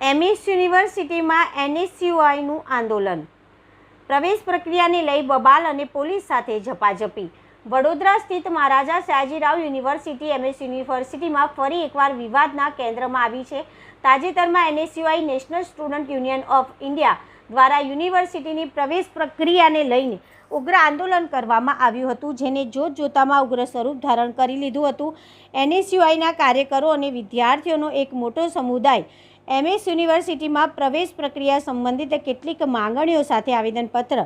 MS યુનિવર્સિટીમાં એનએસયુઆઈનું આંદોલન, પ્રવેશ પ્રક્રિયાને લઈ બબાલ અને પોલીસ સાથે ઝપાઝપી। વડોદરા સ્થિત મહારાજા સયાજીરાવ યુનિવર્સિટી એમએસ યુનિવર્સિટીમાં ફરી એકવાર વિવાદના કેન્દ્રમાં આવી છે। તાજેતરમાં NSUI national student union of India દ્વારા યુનિવર્સિટીની પ્રવેશ પ્રક્રિયાને લઈને ઉગ્ર આંદોલન કરવામાં આવ્યું હતું, જેને જોતજોતામાં ઉગ્ર સ્વરૂપ ધારણ કરી લીધું હતું। એનએસયુઆઈના કાર્યકરો અને વિદ્યાર્થીઓનો એક મોટો સમુદાય એમએસ યુનિવર્સિટીમાં પ્રવેશ પ્રક્રિયા સંબંધિત કેટલીક માંગણીઓ સાથે આવેદનપત્ર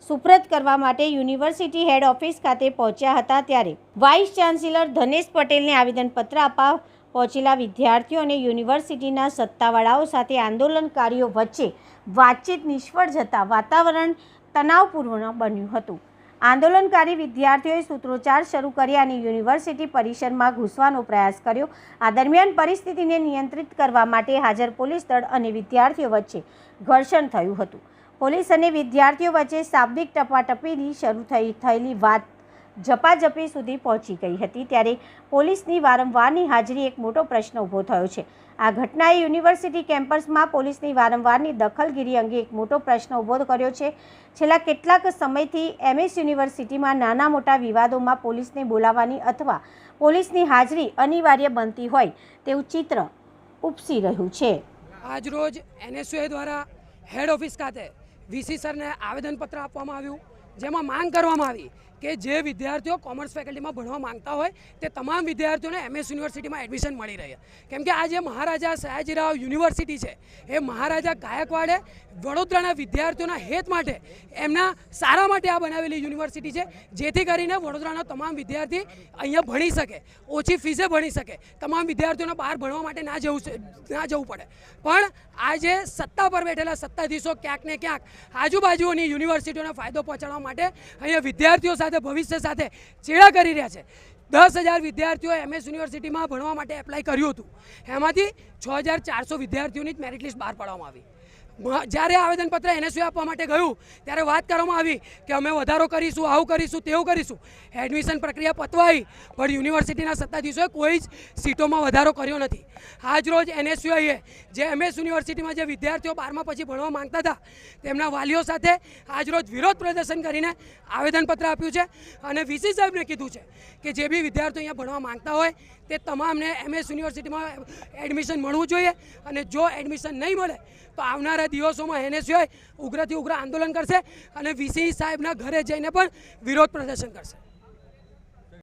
સુપ્રત કરવા માટે યુનિવર્સિટી હેડ ઓફિસ ખાતે પહોંચ્યા હતા। ત્યારે વાઇસ ચાન્સેલર ધનેશ પટેલને આવેદનપત્ર આપવા પહોંચેલા વિદ્યાર્થીઓ અને યુનિવર્સિટીના સત્તાવાળાઓ સાથે આંદોલનકારીઓ વચ્ચે વાતચીત નિષ્ફળ જતાં વાતાવરણ તણાવપૂર્ણ બન્યું હતું। આંદોલનકારી વિદ્યાર્થીઓએ સૂત્રોચ્ચાર શરૂ કર્યા અને યુનિવર્સિટી પરિસરમાં ઘૂસવાનો પ્રયાસ કર્યો। આ દરમિયાન પરિસ્થિતિને નિયંત્રિત કરવા માટે હાજર પોલીસ દળ અને વિદ્યાર્થીઓ વચ્ચે ઘર્ષણ થયું હતું। પોલીસ અને વિદ્યાર્થીઓ વચ્ચે શાબ્દિક ટપાટપીની શરૂ થયેલી વાત ઝપાઝપી સુધી પહોંચી ગઈ હતી। ત્યારે પોલીસની વારંવારની હાજરી એક મોટો પ્રશ્ન ઊભો થયો છે। આ ઘટનાએ યુનિવર્સિટી કેમ્પસમાં પોલીસની વારંવારની દખલગીરી અંગે એક મોટો પ્રશ્ન ઊભો કર્યો છે। છેલ્લા કેટલાક સમયથી એમએસ યુનિવર્સિટીમાં નાના મોટા વિવાદોમાં પોલીસને બોલાવવાની અથવા પોલીસની હાજરી અનિવાર્ય બનતી હોય તેવું ચિત્ર ઉપસી રહ્યું છે। આજરોજ એનએસયુઆઈ દ્વારા હેડ ઓફિસ ખાતે વીસી સરને આવેદનપત્ર આપવામાં આવ્યું, જેમાં માંગ કરવામાં આવી કે જે વિદ્યાર્થીઓ કોમર્સ ફેકલ્ટીમાં ભણવા માંગતા હોય તે તમામ વિદ્યાર્થીઓને એમએસ યુનિવર્સિટીમાં એડમિશન મળી રહે। કેમ કે આ જે મહારાજા સયાજીરાવ યુનિવર્સિટી છે એ મહારાજા ગાયકવાડે વડોદરાના વિદ્યાર્થીઓના હિત માટે એમના સારા માટે આ બનાવેલી યુનિવર્સિટી છે, જેથી કરીને વડોદરાના તમામ વિદ્યાર્થી અહીંયા ભણી શકે, ઓછી ફીસે ભણી શકે, તમામ વિદ્યાર્થીઓને બહાર ભણવા માટે ના જવું પડે। પણ આજે સત્તા પર બેઠેલા સત્તાધીશો ક્યાંક ને ક્યાંક આજુબાજુની યુનિવર્સિટીઓને ફાયદો પહોંચાડવા માટે અહીંયા વિદ્યાર્થીઓ સાથે ભવિષ્ય સાથે ચેડા કરી રહ્યા છે। 10,000 વિદ્યાર્થીઓ એમએસ યુનિવર્સિટીમાં ભણવા માટે એપ્લાય કર્યું હતું, એમાંથી 6,400 વિદ્યાર્થીઓની જ મેરિટ લિસ્ટ બહાર પાડવામાં આવી। જ્યારે આવેદનપત્ર એનએસયુઆઈ આપવા માટે ગયું ત્યારે વાત કરવામાં આવી કે અમે વધારો કરીશું, આવું કરીશું, તેવું કરીશું। એડમિશન પ્રક્રિયા પતવાઈ, પણ યુનિવર્સિટીના સત્તાધીશોએ કોઈ જ સીટોમાં વધારો કર્યો નથી। આજરોજ એનએસયુઆઈએ જે એમએસ યુનિવર્સિટીમાં જે વિદ્યાર્થીઓ 12મા પછી ભણવા માંગતા હતા તેમના વાલીઓ સાથે આજરોજ વિરોધ પ્રદર્શન કરીને આવેદનપત્ર આપ્યું છે અને વીસી સાહેબને કીધું છે કે જે બી વિદ્યાર્થીઓ અહીંયા ભણવા માંગતા હોય તે તમામને એમએસ યુનિવર્સિટીમાં એડમિશન મળવું જોઈએ અને જો એડમિશન નહીં મળે તો આવનારા દિવસોમાં એનએસયુઆઈ ઉગ્રથી ઉગ્ર આંદોલન કરશે અને વીસી સાહેબના ઘરે જઈને પણ વિરોધ પ્રદર્શન કરશે।